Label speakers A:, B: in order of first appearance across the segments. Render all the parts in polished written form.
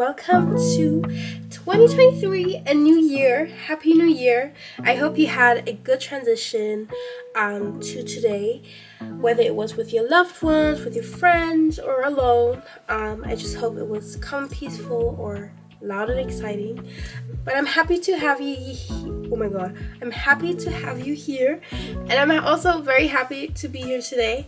A: welcome to 2023, a new year. Happy New Year. I hope you had a good transition to today, whether it was with your loved ones, with your friends, or alone. I just hope it was calm, peaceful, or loud and exciting. But I'm happy to have you. I'm happy to have you here, and I'm also very happy to be here today.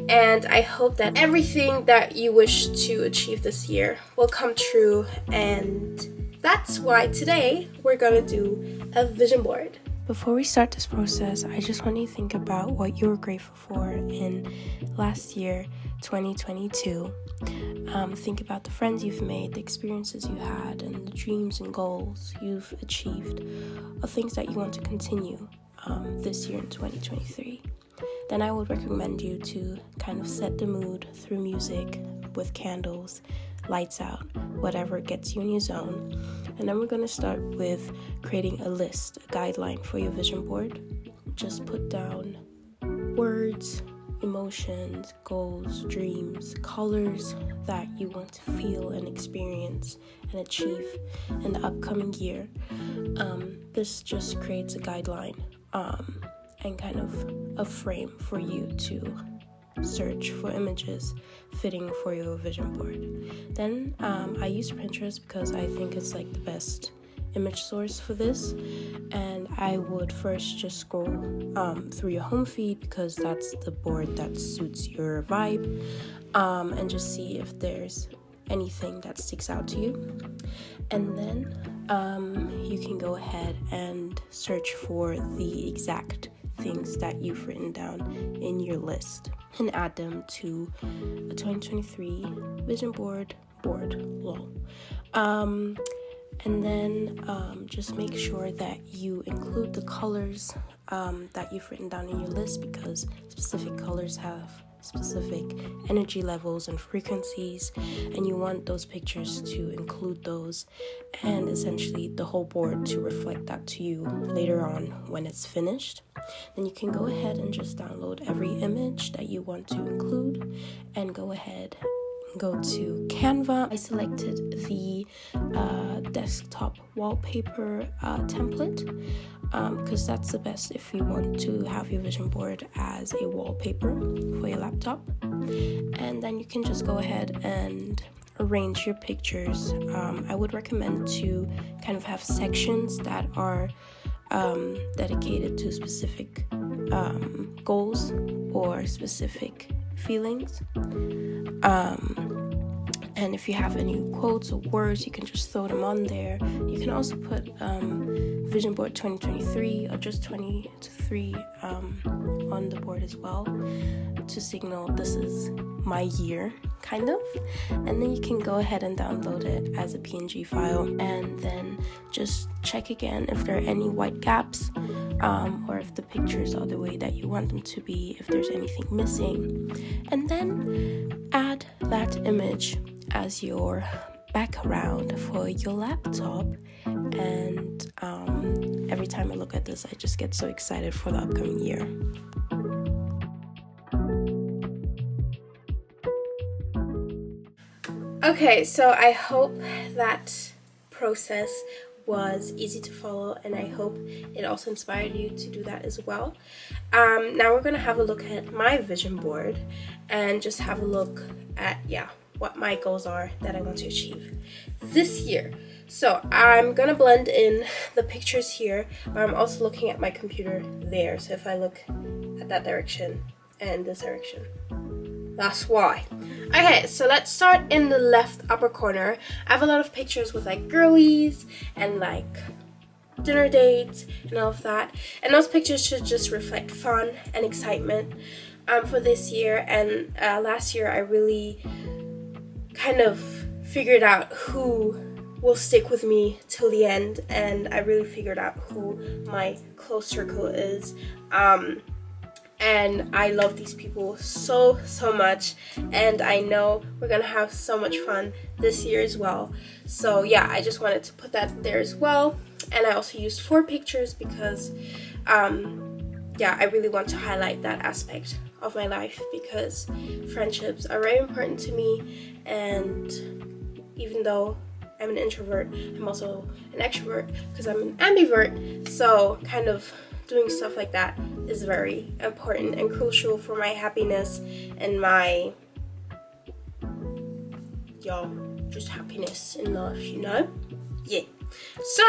A: And I hope that everything that you wish to achieve this year will come true. And that's why today we're gonna do a vision board. Before we start this process, I just want you to think about what you were grateful for in last year, 2022. Think about the friends you've made, the experiences you had, and the dreams and goals you've achieved, or things that you want to continue this year in 2023. Then I would recommend you to kind of set the mood through music with candles, lights out, whatever gets you in your zone. And then we're going to start with creating a list, a guideline for your vision board. Just put down words, emotions, goals, dreams, colors that you want to feel and experience and achieve in the upcoming year. This just creates a guideline and kind of a frame for you to search for images fitting for your vision board. Then I use Pinterest because I think it's like the best image source for this, and I would first just scroll through your home feed because that's the board that suits your vibe, and just see if there's anything that sticks out to you. And then you can go ahead and search for the exact things that you've written down in your list and add them to a 2023 vision board lol. And then just make sure that you include the colors that you've written down in your list, because specific colors have specific energy levels and frequencies, and you want those pictures to include those, and essentially the whole board to reflect that to you later on when it's finished. Then you can go ahead and just download every image that you want to include and go ahead and go to Canva. I selected the desktop wallpaper template because that's the best if you want to have your vision board as a wallpaper for your laptop. And then you can just go ahead and arrange your pictures. I would recommend to kind of have sections that are dedicated to specific goals or specific feelings. And if you have any quotes or words, you can just throw them on there. You can also put Vision Board 2023 or just 23 on the board as well to signal this is my year, kind of. And then you can go ahead and download it as a PNG file, and then just check again if there are any white gaps, or if the pictures are the way that you want them to be, if there's anything missing. And then add that image as your background for your laptop. And every time I look at this, I just get so excited for the upcoming year. Okay, so I hope that process was easy to follow, and I hope it also inspired you to do that as well. Now we're going to have a look at my vision board and just have a look at what my goals are that I want to achieve this year. So I'm going to blend in the pictures here, but I'm also looking at my computer there. So if I look at that direction and this direction, that's why. Okay, so let's start in the left upper corner. I have a lot of pictures with like girlies and like dinner dates and all of that. And those pictures should just reflect fun and excitement for this year. And last year I really kind of figured out who will stick with me till the end, and I really figured out who my close circle is. And I love these people so much, and I know we're gonna have so much fun this year as well. So yeah, I just wanted to put that there as well. And I also used 4 pictures because I really want to highlight that aspect of my life, because friendships are very important to me. And even though I'm an introvert. I'm also an extrovert because I'm an ambivert. So kind of doing stuff like that is very important and crucial for my happiness and my, just happiness in life, you know? Yeah. So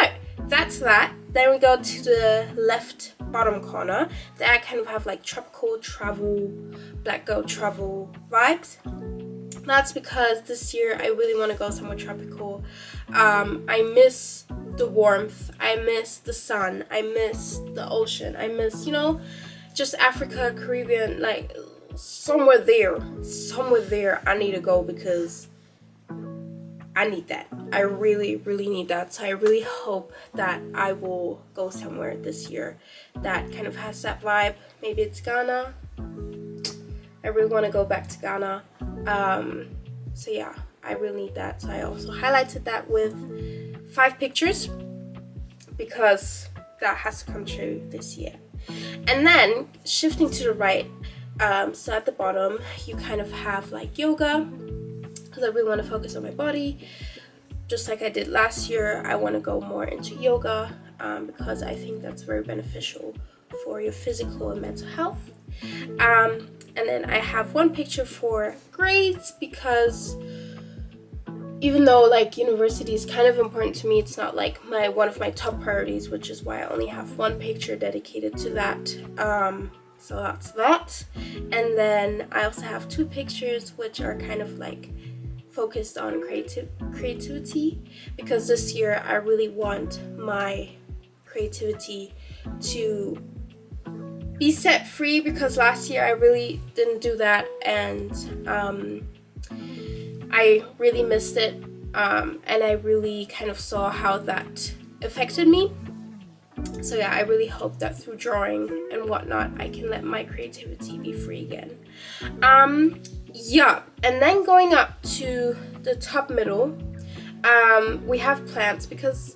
A: that's that. Then we go to the left bottom corner. There I kind of have like tropical travel, black girl travel vibes. That's because this year I really want to go somewhere tropical. I miss the warmth. I miss the sun. I miss the ocean. I miss, just Africa, Caribbean, like somewhere there I need to go because I need that. I really, really need that. So I really hope that I will go somewhere this year that kind of has that vibe. Maybe it's Ghana. I really want to go back to Ghana. So yeah, I really need that. So I also highlighted that with 5 pictures because that has to come true this year. And then shifting to the right, so at the bottom you kind of have like yoga, because I really want to focus on my body. Just like I did last year, I want to go more into yoga because I think that's very beneficial for your physical and mental health. And then I have 1 picture for grades because even though like university is kind of important to me, it's not like one of my top priorities, which is why I only have 1 picture dedicated to that. So that's that. And then I also have 2 pictures which are kind of like focused on creativity, because this year I really want my creativity to be set free, because last year I really didn't do that, and I really missed it, and I really kind of saw how that affected me. So yeah, I really hope that through drawing and whatnot I can let my creativity be free again. Yeah, and then going up to the top middle, we have plants, because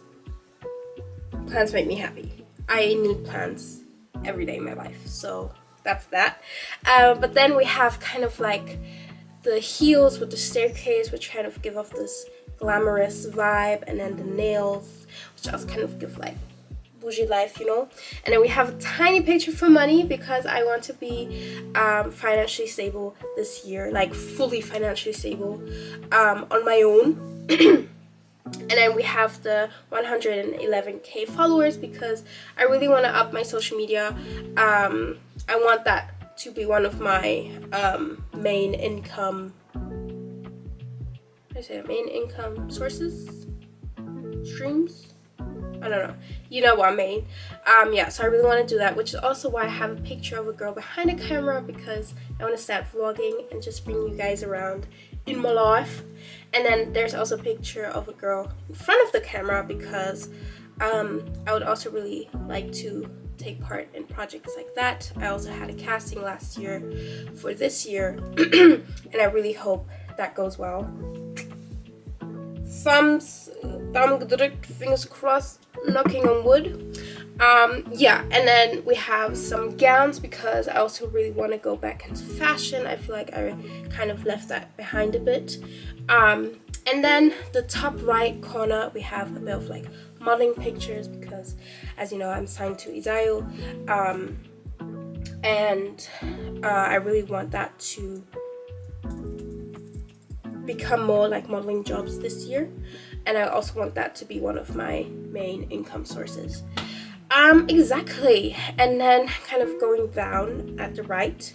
A: plants make me happy. I need plants every day in my life, so that's that. But then we have kind of like the heels with the staircase, which kind of give off this glamorous vibe, and then the nails, which also kind of give like bougie life, And then we have a tiny picture for money, because I want to be financially stable this year, like fully financially stable on my own. And then we have the 111k followers, because I really want to up my social media. I want that to be one of my main income sources, streams. I don't know. You know what I mean. Yeah, so I really want to do that, which is also why I have a picture of a girl behind the camera, because I want to start vlogging and just bring you guys around in my life. And then there's also a picture of a girl in front of the camera, because I would also really like to take part in projects like that. I also had a casting last year for this year, and I really hope that goes well. Thumb gedrückt, fingers crossed, knocking on wood. Yeah, and then we have some gowns, because I also really want to go back into fashion. I feel like I kind of left that behind a bit. And then the top right corner, we have a bit of like modeling pictures, because as you know, I'm signed to Israel, and I really want that to become more like modeling jobs this year, and I also want that to be one of my main income sources. Exactly. And then kind of going down at the right,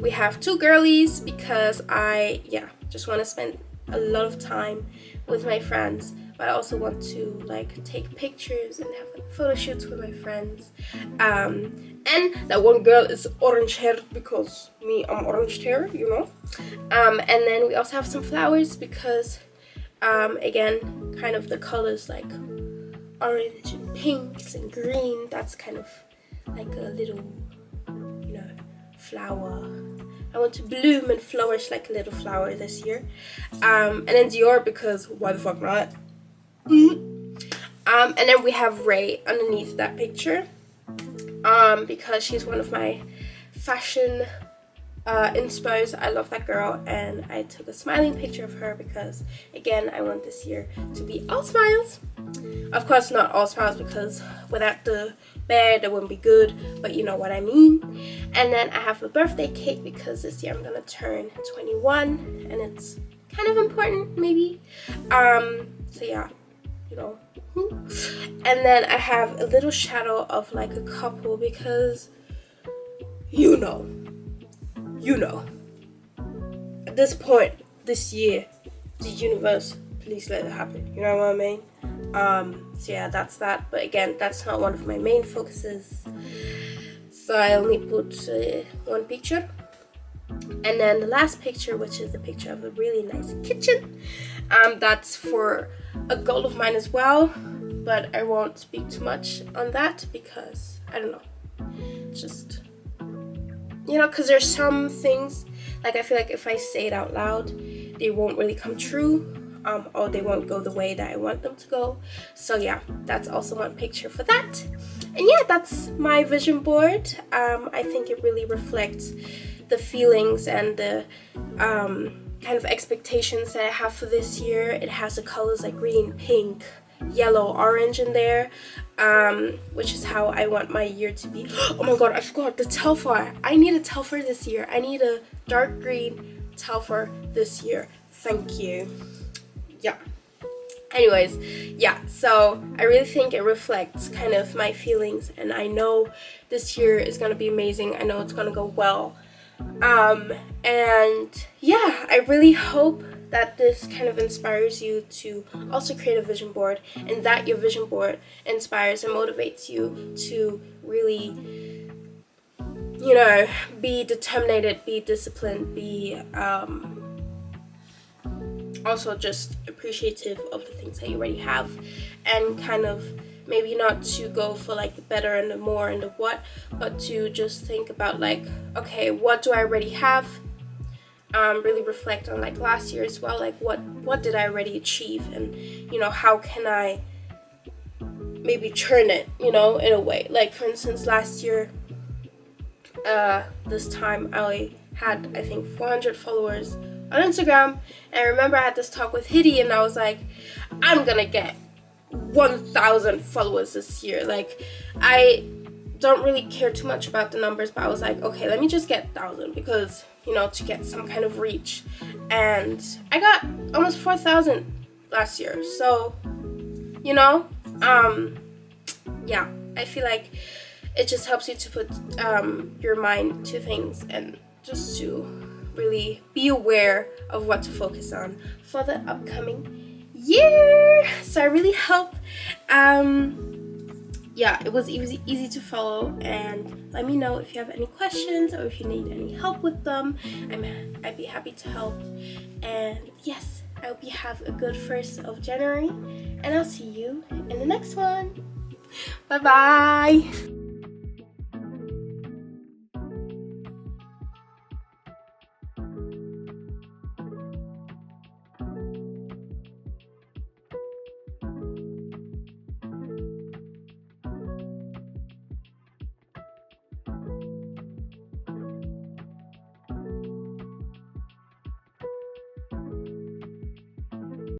A: we have 2 girlies, because I just want to spend a lot of time with my friends, but I also want to like take pictures and have like photo shoots with my friends. And that one girl is orange haired, because I'm orange hair, and then we also have some flowers, because again, kind of the colors like orange and pinks and green, that's kind of like a little flower. I want to bloom and flourish like a little flower this year. And then Dior, because why the fuck not? And then we have Ray underneath that picture, because she's one of my fashion inspires. I love that girl, and I took a smiling picture of her because, again, I want this year to be all smiles. Of course, not all smiles, because without the bear, that wouldn't be good, but you know what I mean. And then I have a birthday cake because this year I'm gonna turn 21, and it's kind of important, maybe. So yeah, you know. And then I have a little shadow of like a couple because you know, at this point this year, the universe, please let it happen, you know what I mean? So yeah, that's that. But again, that's not one of my main focuses, so I only put one picture. And then the last picture, which is a picture of a really nice kitchen, that's for a goal of mine as well, but I won't speak too much on that because I don't know, just, you know, because there's some things, like I feel like if I say it out loud, they won't really come true, or they won't go the way that I want them to go. So yeah, that's also one picture for that. And yeah, that's my vision board. I think it really reflects the feelings and the kind of expectations that I have for this year. It has the colors like green, pink, yellow, orange in there, which is how I want my year to be. Oh my god, I forgot the telfer. I need a telfer this year. I need a dark green telfer this year. Thank you. Yeah. Anyways, yeah, so I really think it reflects kind of my feelings, and I know this year is gonna be amazing. I know it's gonna go well. And yeah, I really hope that this kind of inspires you to also create a vision board, and that your vision board inspires and motivates you to really, you know, be determined, be disciplined, be also just appreciative of the things that you already have, and kind of maybe not to go for like the better and the more and the what, but to just think about like, okay, what do I already have? Really reflect on like last year as well, like what did I already achieve, and you know, how can I maybe turn it, you know, in a way. Like for instance, last year, this time I had, I think, 400 followers on Instagram, and I remember I had this talk with Hihi, and I was like, I'm gonna get 1,000 followers this year. Like, I don't really care too much about the numbers, but I was like, okay, let me just get 1,000 because, you know, to get some kind of reach. And I got almost 4,000 last year, so, you know, yeah, I feel like it just helps you to put your mind to things, and just to really be aware of what to focus on for the upcoming year. So I really hope yeah, it was easy to follow, and let me know if you have any questions or if you need any help with them. I'd be happy to help. And yes, I hope you have a good 1st of January, and I'll see you in the next one. Bye bye.